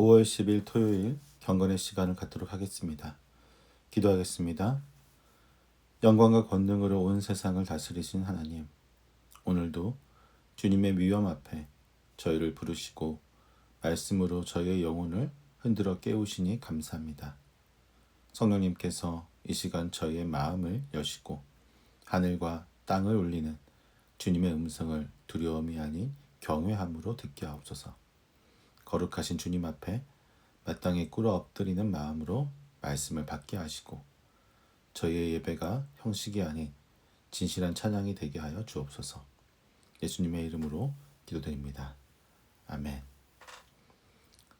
5월 10일 토요일 경건의 시간을 갖도록 하겠습니다. 기도하겠습니다. 영광과 권능으로 온 세상을 다스리신 하나님, 오늘도 주님의 위엄 앞에 저희를 부르시고 말씀으로 저희의 영혼을 흔들어 깨우시니 감사합니다. 성령님께서 이 시간 저희의 마음을 여시고 하늘과 땅을 울리는 주님의 음성을 두려움이 아닌 경외함으로 듣게 하옵소서. 거룩하신 주님 앞에 마땅히 꿇어 엎드리는 마음으로 말씀을 받게 하시고 저희의 예배가 형식이 아닌 진실한 찬양이 되게 하여 주옵소서. 예수님의 이름으로 기도드립니다. 아멘.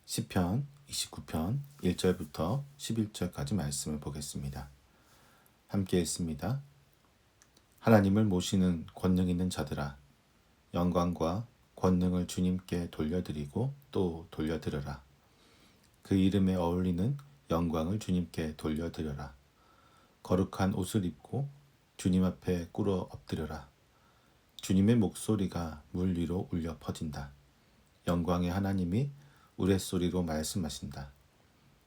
시편 29편 1절부터 11절까지 말씀을 보겠습니다. 함께 읽습니다. 하나님을 모시는 권능 있는 자들아, 영광과 권능을 주님께 돌려드리고 또 돌려드려라. 그 이름에 어울리는 영광을 주님께 돌려드려라. 거룩한 옷을 입고 주님 앞에 꿇어 엎드려라. 주님의 목소리가 물 위로 울려 퍼진다. 영광의 하나님이 우레소리로 말씀하신다.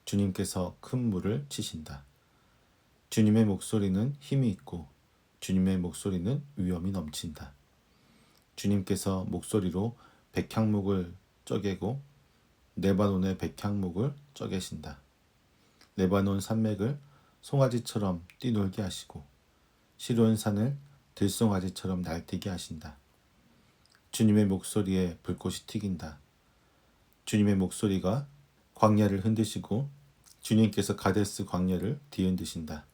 주님께서 큰 물을 치신다. 주님의 목소리는 힘이 있고 주님의 목소리는 위엄이 넘친다. 주님께서 목소리로 백향목을 쪼개고 레바논의 백향목을 쪼개신다. 레바논 산맥을 송아지처럼 뛰놀게 하시고 시돈 산을 들송아지처럼 날뛰게 하신다. 주님의 목소리에 불꽃이 튀긴다. 주님의 목소리가 광야를 흔드시고 주님께서 가데스 광야를 뒤흔드신다.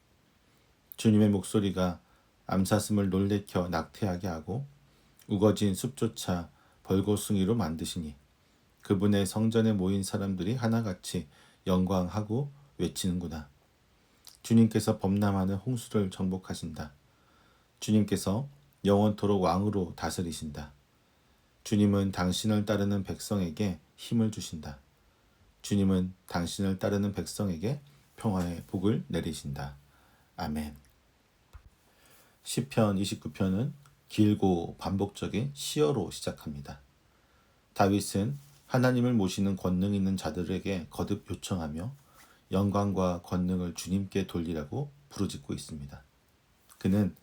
주님의 목소리가 암사슴을 놀래켜 낙태하게 하고 우거진 숲조차 벌겋숭이로 만드시니 그분의 성전에 모인 사람들이 하나같이 영광하고 외치는구나. 주님께서 범람하는 홍수를 정복하신다. 주님께서 영원토록 왕으로 다스리신다. 주님은 당신을 따르는 백성에게 힘을 주신다. 주님은 당신을 따르는 백성에게 평화의 복을 내리신다. 아멘. 시편 29편은 길고 반복적인 시어로 시작합니다. 다윗은 하나님을 모시는 권능 있는 자들에게 거듭 요청하며 영광과 권능을 주님께 돌리라고 부르짖고 있습니다. 그는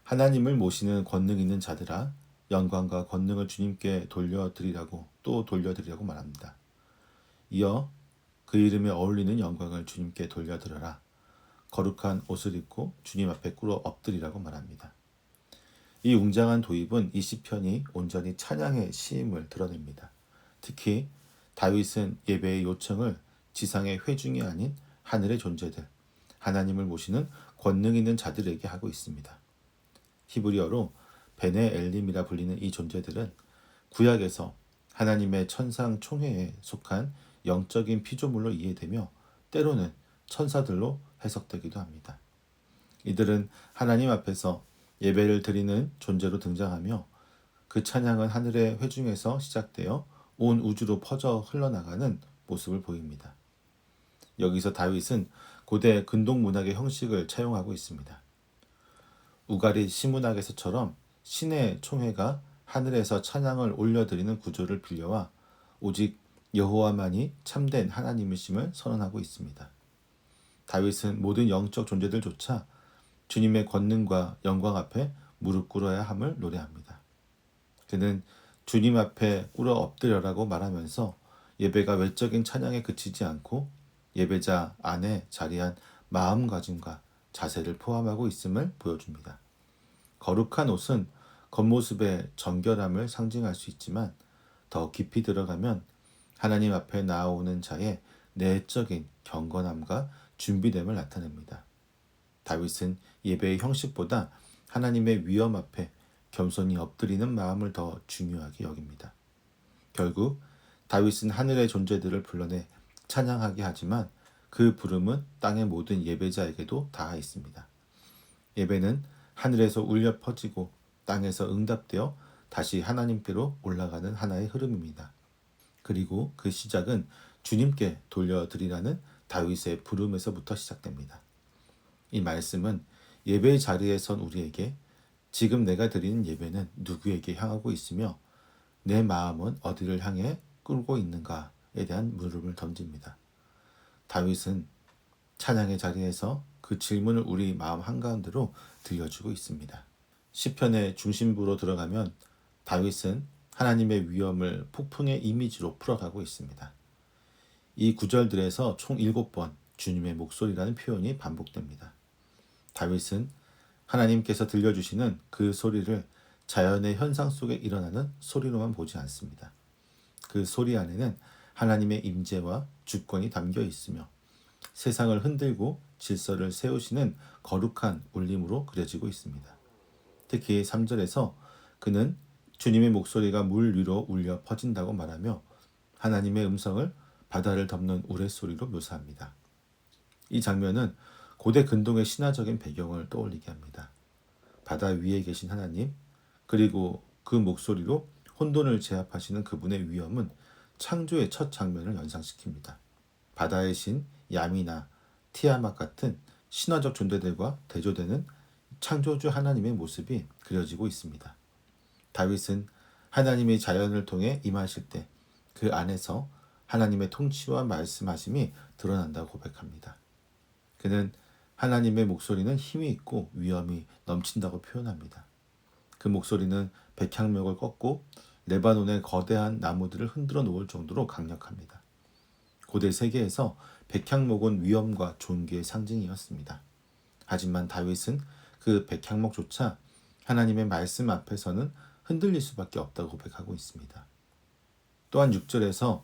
하나님을 모시는 권능 있는 자들아, 영광과 권능을 주님께 돌려드리라고 또 돌려드리라고 말합니다. 이어 그 이름에 어울리는 영광을 주님께 돌려드려라. 거룩한 옷을 입고 주님 앞에 꿇어 엎드리라고 말합니다. 이 웅장한 도입은 이 시편이 온전히 찬양의 시임을 드러냅니다. 특히 다윗은 예배의 요청을 지상의 회중이 아닌 하늘의 존재들, 하나님을 모시는 권능 있는 자들에게 하고 있습니다. 히브리어로 베네 엘림이라 불리는 이 존재들은 구약에서 하나님의 천상 총회에 속한 영적인 피조물로 이해되며 때로는 천사들로 해석되기도 합니다. 이들은 하나님 앞에서 예배를 드리는 존재로 등장하며 그 찬양은 하늘의 회중에서 시작되어 온 우주로 퍼져 흘러나가는 모습을 보입니다. 여기서 다윗은 고대 근동 문학의 형식을 차용하고 있습니다. 우가리 시문학에서처럼 신의 총회가 하늘에서 찬양을 올려드리는 구조를 빌려와 오직 여호와만이 참된 하나님이심을 선언하고 있습니다. 다윗은 모든 영적 존재들조차 주님의 권능과 영광 앞에 무릎 꿇어야 함을 노래합니다. 그는 주님 앞에 꿇어 엎드려라고 말하면서 예배가 외적인 찬양에 그치지 않고 예배자 안에 자리한 마음가짐과 자세를 포함하고 있음을 보여줍니다. 거룩한 옷은 겉모습의 정결함을 상징할 수 있지만 더 깊이 들어가면 하나님 앞에 나아오는 자의 내적인 경건함과 준비됨을 나타냅니다. 다윗은 예배의 형식보다 하나님의 위엄 앞에 겸손히 엎드리는 마음을 더 중요하게 여깁니다. 결국 다윗은 하늘의 존재들을 불러내 찬양하게 하지만 그 부름은 땅의 모든 예배자에게도 닿아 있습니다. 예배는 하늘에서 울려 퍼지고 땅에서 응답되어 다시 하나님께로 올라가는 하나의 흐름입니다. 그리고 그 시작은 주님께 돌려드리라는 다윗의 부름에서부터 시작됩니다. 이 말씀은 예배의 자리에 선 우리에게 지금 내가 드리는 예배는 누구에게 향하고 있으며 내 마음은 어디를 향해 끌고 있는가 대한 물음을 던집니다. 다윗은 찬양의 자리에서 그 질문을 우리 마음 한가운데로 들려주고 있습니다. 시편의 중심부로 들어가면 다윗은 하나님의 위엄을 폭풍의 이미지로 풀어가고 있습니다. 이 구절들에서 총 7번 주님의 목소리라는 표현이 반복됩니다. 다윗은 하나님께서 들려주시는 그 소리를 자연의 현상 속에 일어나는 소리로만 보지 않습니다. 그 소리 안에는 하나님의 임재와 주권이 담겨 있으며 세상을 흔들고 질서를 세우시는 거룩한 울림으로 그려지고 있습니다. 특히 3절에서 그는 주님의 목소리가 물 위로 울려 퍼진다고 말하며 하나님의 음성을 바다를 덮는 우레소리로 묘사합니다. 이 장면은 고대 근동의 신화적인 배경을 떠올리게 합니다. 바다 위에 계신 하나님, 그리고 그 목소리로 혼돈을 제압하시는 그분의 위엄은 창조의 첫 장면을 연상시킵니다. 바다의 신 야미나 티아맛 같은 신화적 존재들과 대조되는 창조주 하나님의 모습이 그려지고 있습니다. 다윗은 하나님이 자연을 통해 임하실 때 그 안에서 하나님의 통치와 말씀하심이 드러난다고 고백합니다. 그는 하나님의 목소리는 힘이 있고 위엄이 넘친다고 표현합니다. 그 목소리는 백향목을 꺾고 레바논의 거대한 나무들을 흔들어 놓을 정도로 강력합니다. 고대 세계에서 백향목은 위엄과 존귀의 상징이었습니다. 하지만 다윗은 그 백향목조차 하나님의 말씀 앞에서는 흔들릴 수밖에 없다고 고백하고 있습니다. 또한 6절에서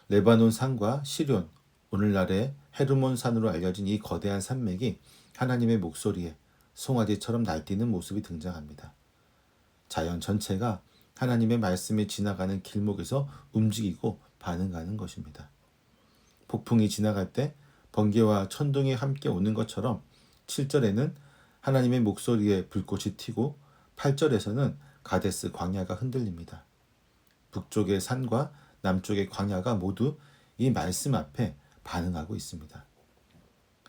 레바논 산과 시륜, 오늘날의 헤르몬 산으로 알려진 이 거대한 산맥이 하나님의 목소리에 송아지처럼 날뛰는 모습이 등장합니다. 자연 전체가 하나님의 말씀이 지나가는 길목에서 움직이고 반응하는 것입니다. 폭풍이 지나갈 때 번개와 천둥이 함께 오는 것처럼 7절에는 하나님의 목소리에 불꽃이 튀고 8절에서는 가데스 광야가 흔들립니다. 북쪽의 산과 남쪽의 광야가 모두 이 말씀 앞에 반응하고 있습니다.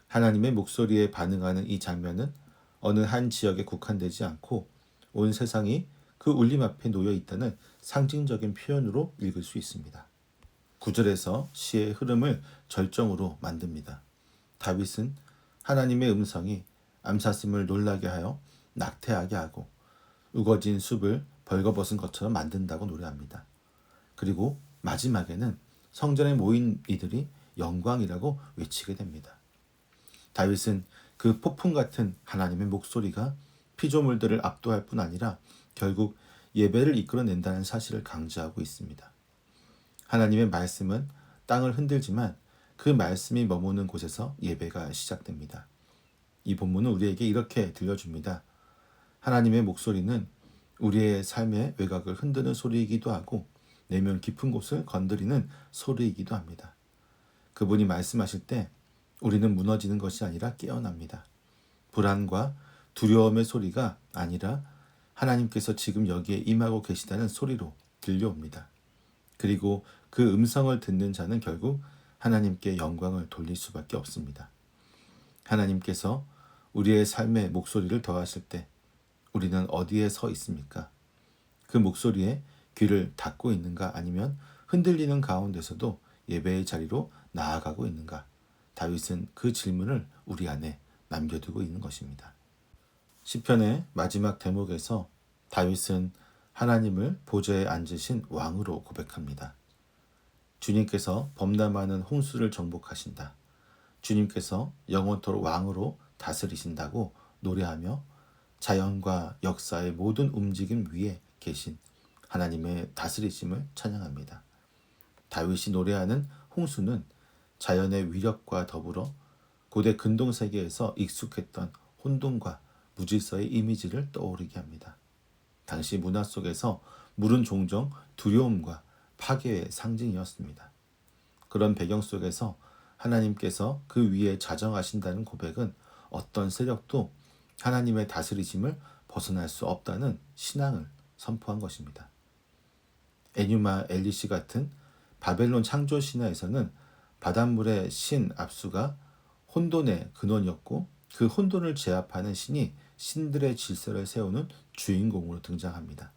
하나님의 목소리에 반응하는 이 장면은 어느 한 지역에 국한되지 않고 온 세상이 그 울림 앞에 놓여 있다는 상징적인 표현으로 읽을 수 있습니다. 9절에서 시의 흐름을 절정으로 만듭니다. 다윗은 하나님의 음성이 암사슴을 놀라게 하여 낙태하게 하고 우거진 숲을 벌거벗은 것처럼 만든다고 노래합니다. 그리고 마지막에는 성전에 모인 이들이 영광이라고 외치게 됩니다. 다윗은 그 폭풍 같은 하나님의 목소리가 피조물들을 압도할 뿐 아니라 결국 예배를 이끌어낸다는 사실을 강조하고 있습니다. 하나님의 말씀은 땅을 흔들지만 그 말씀이 머무는 곳에서 예배가 시작됩니다. 이 본문은 우리에게 이렇게 들려줍니다. 하나님의 목소리는 우리의 삶의 외곽을 흔드는 소리이기도 하고 내면 깊은 곳을 건드리는 소리이기도 합니다. 그분이 말씀하실 때 우리는 무너지는 것이 아니라 깨어납니다. 불안과 두려움의 소리가 아니라 하나님께서 지금 여기에 임하고 계시다는 소리로 들려옵니다. 그리고 그 음성을 듣는 자는 결국 하나님께 영광을 돌릴 수밖에 없습니다. 하나님께서 우리의 삶에 목소리를 더하실 때 우리는 어디에 서 있습니까? 그 목소리에 귀를 닫고 있는가 아니면 흔들리는 가운데서도 예배의 자리로 나아가고 있는가? 다윗은 그 질문을 우리 안에 남겨두고 있는 것입니다. 시편의 마지막 대목에서 다윗은 하나님을 보좌에 앉으신 왕으로 고백합니다. 주님께서 범람하는 홍수를 정복하신다. 주님께서 영원토록 왕으로 다스리신다고 노래하며 자연과 역사의 모든 움직임 위에 계신 하나님의 다스리심을 찬양합니다. 다윗이 노래하는 홍수는 자연의 위력과 더불어 고대 근동 세계에서 익숙했던 혼돈과 무질서의 이미지를 떠오르게 합니다. 당시 문화 속에서 물은 종종 두려움과 파괴의 상징이었습니다. 그런 배경 속에서 하나님께서 그 위에 자정하신다는 고백은 어떤 세력도 하나님의 다스리심을 벗어날 수 없다는 신앙을 선포한 것입니다. 에뉴마 엘리시 같은 바벨론 창조 신화에서는 바닷물의 신 압수가 혼돈의 근원이었고 그 혼돈을 제압하는 신이 신들의 질서를 세우는 주인공으로 등장합니다.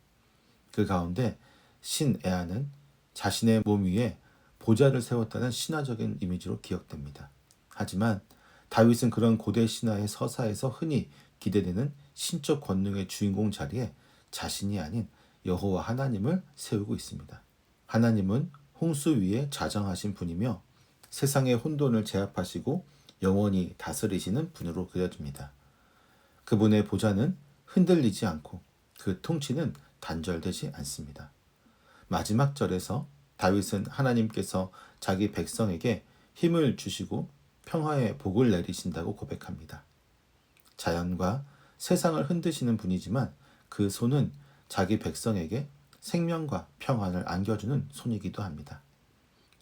그 가운데 신 에아는 자신의 몸 위에 보좌를 세웠다는 신화적인 이미지로 기억됩니다. 하지만 다윗은 그런 고대 신화의 서사에서 흔히 기대되는 신적 권능의 주인공 자리에 자신이 아닌 여호와 하나님을 세우고 있습니다. 하나님은 홍수 위에 자정하신 분이며 세상의 혼돈을 제압하시고 영원히 다스리시는 분으로 그려집니다. 그분의 보좌는 흔들리지 않고 그 통치는 단절되지 않습니다. 마지막 절에서 다윗은 하나님께서 자기 백성에게 힘을 주시고 평화의 복을 내리신다고 고백합니다. 자연과 세상을 흔드시는 분이지만 그 손은 자기 백성에게 생명과 평안을 안겨주는 손이기도 합니다.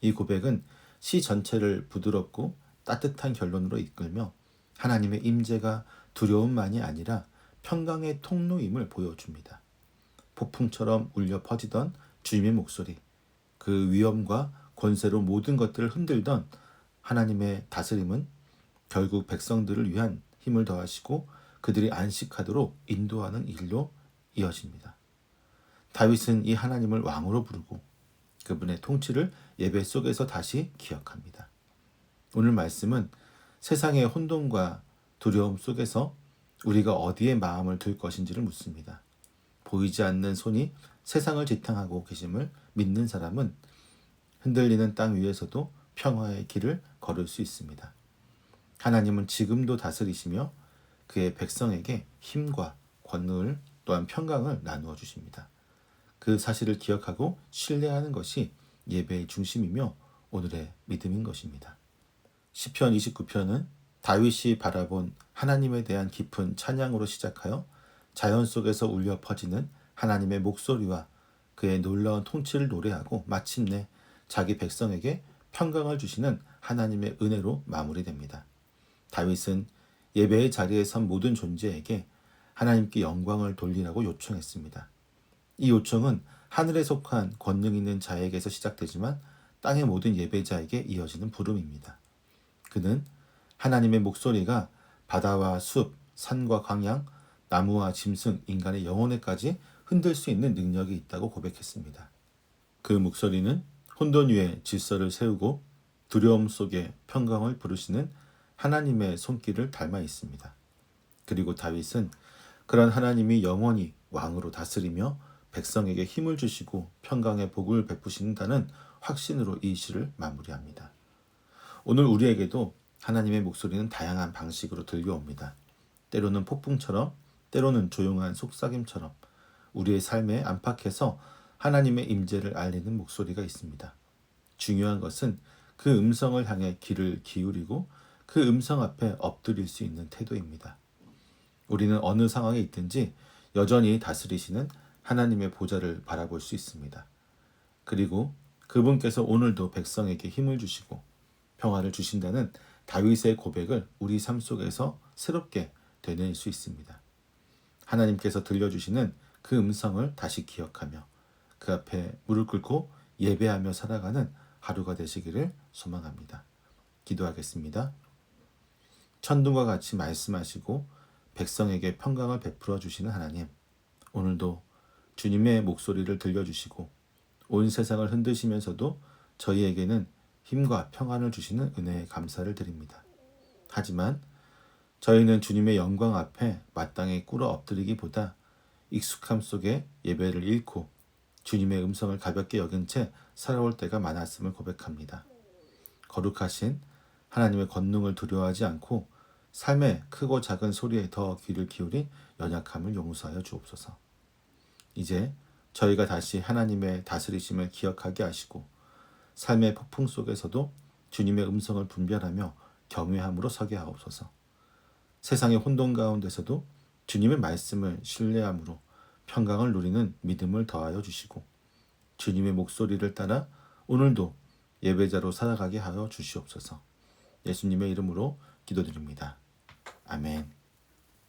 이 고백은 시 전체를 부드럽고 따뜻한 결론으로 이끌며 하나님의 임재가 두려움만이 아니라 평강의 통로임을 보여줍니다. 폭풍처럼 울려 퍼지던 주님의 목소리, 그 위엄과 권세로 모든 것들을 흔들던 하나님의 다스림은 결국 백성들을 위한 힘을 더하시고 그들이 안식하도록 인도하는 일로 이어집니다. 다윗은 이 하나님을 왕으로 부르고 그분의 통치를 예배 속에서 다시 기억합니다. 오늘 말씀은 세상의 혼돈과 두려움 속에서 우리가 어디에 마음을 둘 것인지를 묻습니다. 보이지 않는 손이 세상을 지탱하고 계심을 믿는 사람은 흔들리는 땅 위에서도 평화의 길을 걸을 수 있습니다. 하나님은 지금도 다스리시며 그의 백성에게 힘과 권능을 또한 평강을 나누어 주십니다. 그 사실을 기억하고 신뢰하는 것이 예배의 중심이며 오늘의 믿음인 것입니다. 시편 29편은 다윗이 바라본 하나님에 대한 깊은 찬양으로 시작하여 자연 속에서 울려 퍼지는 하나님의 목소리와 그의 놀라운 통치를 노래하고 마침내 자기 백성에게 평강을 주시는 하나님의 은혜로 마무리됩니다. 다윗은 예배의 자리에 선 모든 존재에게 하나님께 영광을 돌리라고 요청했습니다. 이 요청은 하늘에 속한 권능 있는 자에게서 시작되지만 땅의 모든 예배자에게 이어지는 부름입니다. 그는 하나님의 목소리가 바다와 숲, 산과 광양, 나무와 짐승, 인간의 영혼에까지 흔들 수 있는 능력이 있다고 고백했습니다. 그 목소리는 혼돈 위에 질서를 세우고 두려움 속에 평강을 부르시는 하나님의 손길을 닮아 있습니다. 그리고 다윗은 그런 하나님이 영원히 왕으로 다스리며 백성에게 힘을 주시고 평강의 복을 베푸신다는 확신으로 이 시를 마무리합니다. 오늘 우리에게도 하나님의 목소리는 다양한 방식으로 들려옵니다. 때로는 폭풍처럼, 때로는 조용한 속삭임처럼 우리의 삶에 안팎에서 하나님의 임재를 알리는 목소리가 있습니다. 중요한 것은 그 음성을 향해 귀를 기울이고 그 음성 앞에 엎드릴 수 있는 태도입니다. 우리는 어느 상황에 있든지 여전히 다스리시는 하나님의 보좌를 바라볼 수 있습니다. 그리고 그분께서 오늘도 백성에게 힘을 주시고 평화를 주신다는 다윗의 고백을 우리 삶 속에서 새롭게 되뇌일 수 있습니다. 하나님께서 들려주시는 그 음성을 다시 기억하며 그 앞에 무릎 꿇고 예배하며 살아가는 하루가 되시기를 소망합니다. 기도하겠습니다. 천둥과 같이 말씀하시고 백성에게 평강을 베풀어 주시는 하나님, 오늘도 주님의 목소리를 들려주시고 온 세상을 흔드시면서도 저희에게는 힘과 평안을 주시는 은혜에 감사를 드립니다. 하지만 저희는 주님의 영광 앞에 마땅히 꿇어 엎드리기보다 익숙함 속에 예배를 잃고 주님의 음성을 가볍게 여긴 채 살아올 때가 많았음을 고백합니다. 거룩하신 하나님의 권능을 두려워하지 않고 삶의 크고 작은 소리에 더 귀를 기울인 연약함을 용서하여 주옵소서. 이제 저희가 다시 하나님의 다스리심을 기억하게 하시고 삶의 폭풍 속에서도 주님의 음성을 분별하며 경외함으로 서게 하옵소서. 세상의 혼돈 가운데서도 주님의 말씀을 신뢰함으로 평강을 누리는 믿음을 더하여 주시고 주님의 목소리를 따라 오늘도 예배자로 살아가게 하여 주시옵소서. 예수님의 이름으로 기도드립니다. 아멘.